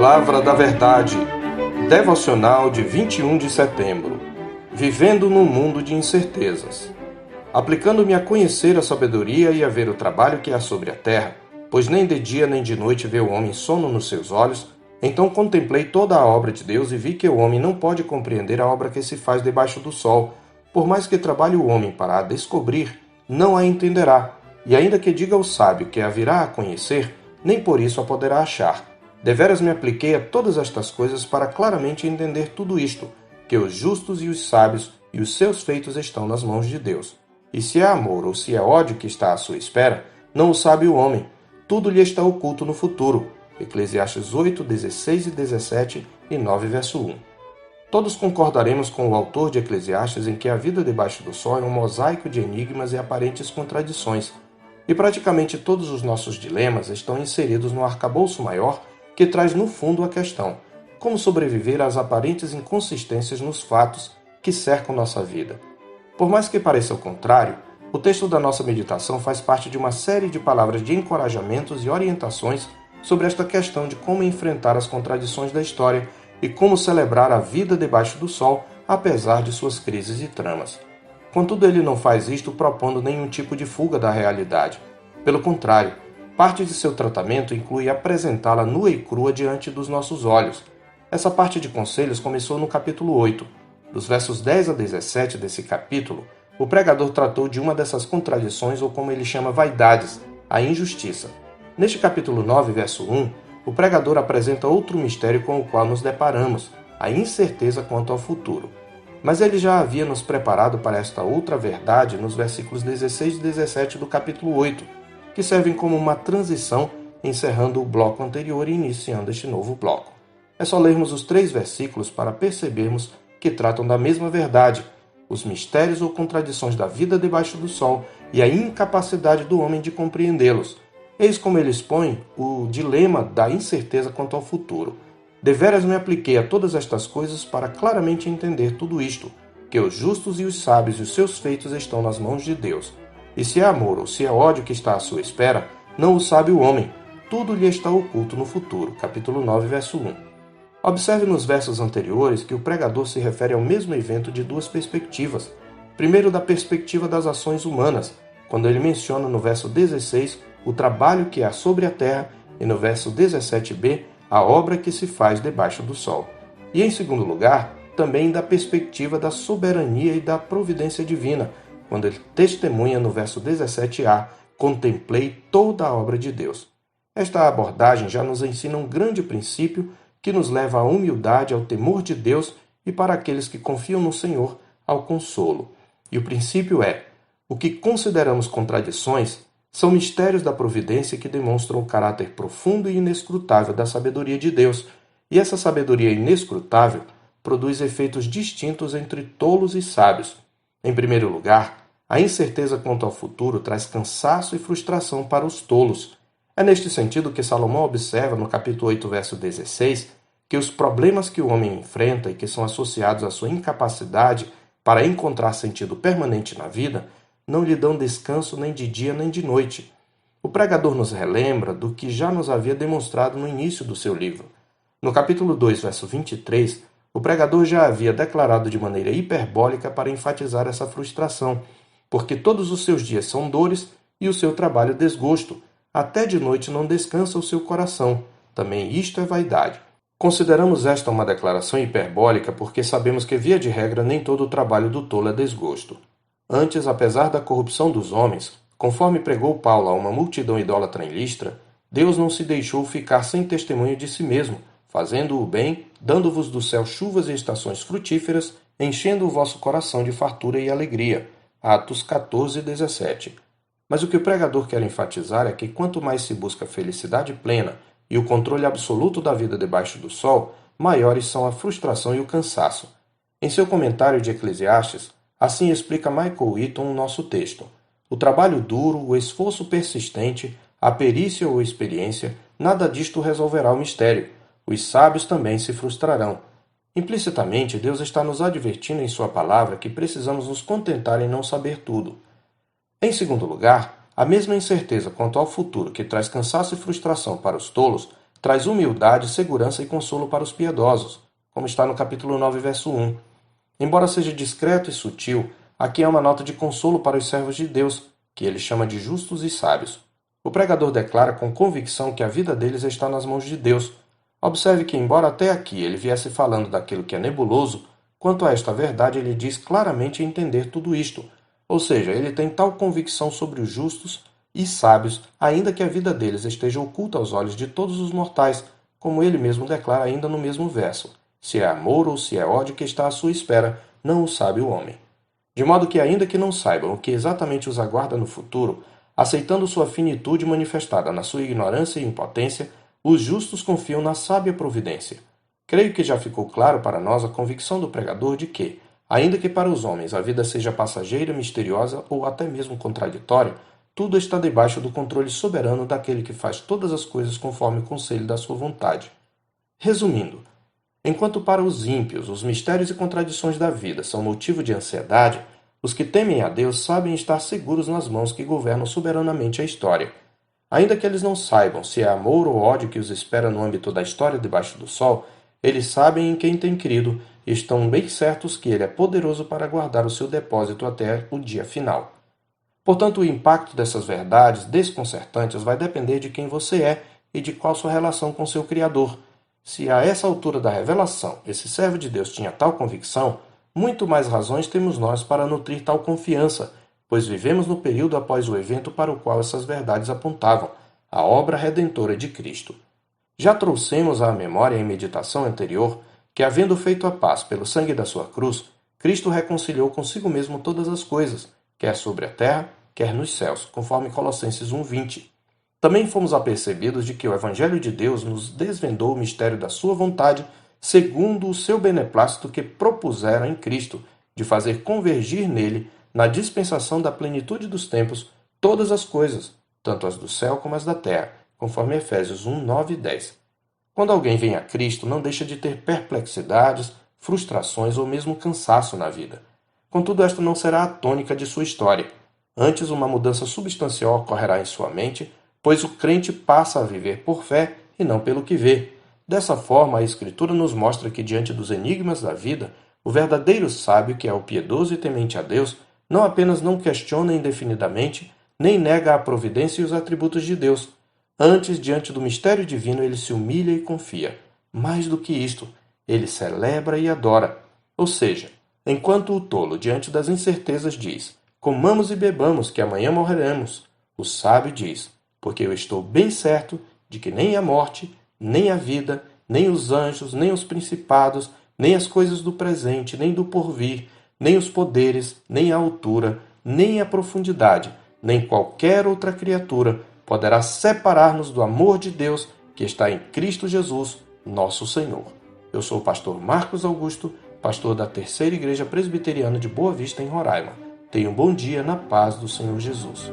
Palavra da Verdade, devocional de 21 de setembro. Vivendo num mundo de incertezas. Aplicando-me a conhecer a sabedoria e a ver o trabalho que há sobre a terra, pois nem de dia nem de noite vê o homem sono nos seus olhos, então contemplei toda a obra de Deus e vi que o homem não pode compreender a obra que se faz debaixo do sol. Por mais que trabalhe o homem para a descobrir, não a entenderá, e ainda que diga ao sábio que a virá a conhecer, nem por isso a poderá achar. Deveras me apliquei a todas estas coisas para claramente entender tudo isto, que os justos e os sábios e os seus feitos estão nas mãos de Deus. E se é amor ou se é ódio que está à sua espera, não o sabe o homem. Tudo lhe está oculto no futuro. Eclesiastes 8, 16 e 17 e 9, verso 1. Todos concordaremos com o autor de Eclesiastes em que a vida debaixo do sol é um mosaico de enigmas e aparentes contradições. E praticamente todos os nossos dilemas estão inseridos no arcabouço maior que traz no fundo a questão: como sobreviver às aparentes inconsistências nos fatos que cercam nossa vida. Por mais que pareça o contrário, o texto da nossa meditação faz parte de uma série de palavras de encorajamentos e orientações sobre esta questão de como enfrentar as contradições da história e como celebrar a vida debaixo do sol, apesar de suas crises e tramas. Contudo, ele não faz isto propondo nenhum tipo de fuga da realidade. Pelo contrário, parte de seu tratamento inclui apresentá-la nua e crua diante dos nossos olhos. Essa parte de conselhos começou no capítulo 8. Dos versos 10 a 17 desse capítulo, o pregador tratou de uma dessas contradições, ou como ele chama vaidades, a injustiça. Neste capítulo 9, verso 1, o pregador apresenta outro mistério com o qual nos deparamos, a incerteza quanto ao futuro. Mas ele já havia nos preparado para esta outra verdade nos versículos 16 e 17 do capítulo 8, que servem como uma transição, encerrando o bloco anterior e iniciando este novo bloco. É só lermos os 3 versículos para percebermos que tratam da mesma verdade, os mistérios ou contradições da vida debaixo do sol e a incapacidade do homem de compreendê-los. Eis como ele expõe o dilema da incerteza quanto ao futuro. Deveras me apliquei a todas estas coisas para claramente entender tudo isto, que os justos e os sábios e os seus feitos estão nas mãos de Deus. E se é amor ou se é ódio que está à sua espera, não o sabe o homem. Tudo lhe está oculto no futuro. Capítulo 9, verso 1. Observe nos versos anteriores que o pregador se refere ao mesmo evento de 2 perspectivas. Primeiro, da perspectiva das ações humanas, quando ele menciona no verso 16 o trabalho que há sobre a terra e no verso 17b a obra que se faz debaixo do sol. E em segundo lugar, também da perspectiva da soberania e da providência divina, quando ele testemunha no verso 17a, contemplei toda a obra de Deus. Esta abordagem já nos ensina um grande princípio que nos leva à humildade, ao temor de Deus e, para aqueles que confiam no Senhor, ao consolo. E o princípio é: o que consideramos contradições são mistérios da providência que demonstram o caráter profundo e inescrutável da sabedoria de Deus, e essa sabedoria inescrutável produz efeitos distintos entre tolos e sábios. Em primeiro lugar, a incerteza quanto ao futuro traz cansaço e frustração para os tolos. É neste sentido que Salomão observa no capítulo 8, verso 16, que os problemas que o homem enfrenta e que são associados à sua incapacidade para encontrar sentido permanente na vida não lhe dão descanso nem de dia nem de noite. O pregador nos relembra do que já nos havia demonstrado no início do seu livro. No capítulo 2, verso 23, o pregador já havia declarado de maneira hiperbólica para enfatizar essa frustração, porque todos os seus dias são dores e o seu trabalho desgosto. Até de noite não descansa o seu coração. Também isto é vaidade. Consideramos esta uma declaração hiperbólica porque sabemos que, via de regra, nem todo o trabalho do tolo é desgosto. Antes, apesar da corrupção dos homens, conforme pregou Paulo a uma multidão idólatra em Listra, Deus não se deixou ficar sem testemunho de si mesmo, fazendo o bem, dando-vos do céu chuvas e estações frutíferas, enchendo o vosso coração de fartura e alegria. Atos 14, 17. Mas o que o pregador quer enfatizar é que quanto mais se busca a felicidade plena e o controle absoluto da vida debaixo do sol, maiores são a frustração e o cansaço. Em seu comentário de Eclesiastes, assim explica Michael Eaton o nosso texto: o trabalho duro, o esforço persistente, a perícia ou experiência, nada disto resolverá o mistério. Os sábios também se frustrarão. Implicitamente, Deus está nos advertindo em sua palavra que precisamos nos contentar em não saber tudo. Em segundo lugar, a mesma incerteza quanto ao futuro que traz cansaço e frustração para os tolos traz humildade, segurança e consolo para os piedosos, como está no capítulo 9, verso 1. Embora seja discreto e sutil, aqui é uma nota de consolo para os servos de Deus, que ele chama de justos e sábios. O pregador declara com convicção que a vida deles está nas mãos de Deus. Observe que, embora até aqui ele viesse falando daquilo que é nebuloso, quanto a esta verdade ele diz claramente entender tudo isto, ou seja, ele tem tal convicção sobre os justos e sábios, ainda que a vida deles esteja oculta aos olhos de todos os mortais, como ele mesmo declara ainda no mesmo verso. Se é amor ou se é ódio que está à sua espera, não o sabe o homem. De modo que, ainda que não saibam o que exatamente os aguarda no futuro, aceitando sua finitude manifestada na sua ignorância e impotência, os justos confiam na sábia providência. Creio que já ficou claro para nós a convicção do pregador de que, ainda que para os homens a vida seja passageira, misteriosa ou até mesmo contraditória, tudo está debaixo do controle soberano daquele que faz todas as coisas conforme o conselho da sua vontade. Resumindo, enquanto para os ímpios os mistérios e contradições da vida são motivo de ansiedade, os que temem a Deus sabem estar seguros nas mãos que governam soberanamente a história. Ainda que eles não saibam se é amor ou ódio que os espera no âmbito da história debaixo do sol, eles sabem em quem têm crido e estão bem certos que ele é poderoso para guardar o seu depósito até o dia final. Portanto, o impacto dessas verdades desconcertantes vai depender de quem você é e de qual sua relação com seu Criador. Se a essa altura da revelação esse servo de Deus tinha tal convicção, muito mais razões temos nós para nutrir tal confiança, pois vivemos no período após o evento para o qual essas verdades apontavam, a obra redentora de Cristo. Já trouxemos à memória em meditação anterior que, havendo feito a paz pelo sangue da sua cruz, Cristo reconciliou consigo mesmo todas as coisas, quer sobre a terra, quer nos céus, conforme Colossenses 1:20. Também fomos apercebidos de que o Evangelho de Deus nos desvendou o mistério da sua vontade, segundo o seu beneplácito que propusera em Cristo, de fazer convergir nele, na dispensação da plenitude dos tempos, todas as coisas, tanto as do céu como as da terra, conforme Efésios 1, 9 e 10. Quando alguém vem a Cristo, não deixa de ter perplexidades, frustrações ou mesmo cansaço na vida. Contudo, esta não será a tônica de sua história. Antes, uma mudança substancial ocorrerá em sua mente, pois o crente passa a viver por fé e não pelo que vê. Dessa forma, a Escritura nos mostra que, diante dos enigmas da vida, o verdadeiro sábio, que é o piedoso e temente a Deus, não apenas não questiona indefinidamente, nem nega a providência e os atributos de Deus. Antes, diante do mistério divino, ele se humilha e confia. Mais do que isto, ele celebra e adora. Ou seja, enquanto o tolo, diante das incertezas, diz: comamos e bebamos, que amanhã morreremos, o sábio diz: porque eu estou bem certo de que nem a morte, nem a vida, nem os anjos, nem os principados, nem as coisas do presente, nem do porvir, nem os poderes, nem a altura, nem a profundidade, nem qualquer outra criatura poderá separar-nos do amor de Deus que está em Cristo Jesus, nosso Senhor. Eu sou o pastor Marcos Augusto, pastor da Terceira Igreja Presbiteriana de Boa Vista, em Roraima. Tenha um bom dia na paz do Senhor Jesus.